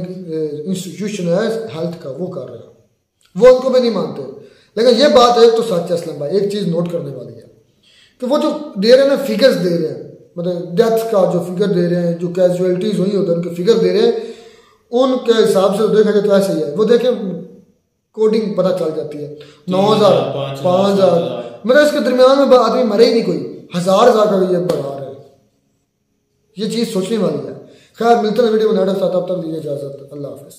Speaker 1: इंस्टीट्यूशन है हेल्थ का, वो कर रहे हैं, वो उनको भी नहीं मानते। लेकिन ये बात है तो सच है असलम भाई, एक चीज नोट करने वाली है कि वो जो दे रहे हैं ना, फिगर्स दे रहे हैं, मतलब डेथ का जो फिगर दे रहे हैं, जो कैजुअलिटीज हुई होती है उनके फिगर दे रहे हैं, उनके हिसाब से देखा जाए तो ऐसे ही है। वो देखें कोडिंग पता चल जाती है 9,000 5,000, मतलब इसके दरमियान में आदमी मरे ही नहीं, कोई 1,000 का ये बढ़ा रहे हैं। ये चीज सोचने वाली है। खैर मिलते हैं वीडियो बनाने साथ, तब तक दीजिए इजाजत, अल्लाह हाफिज।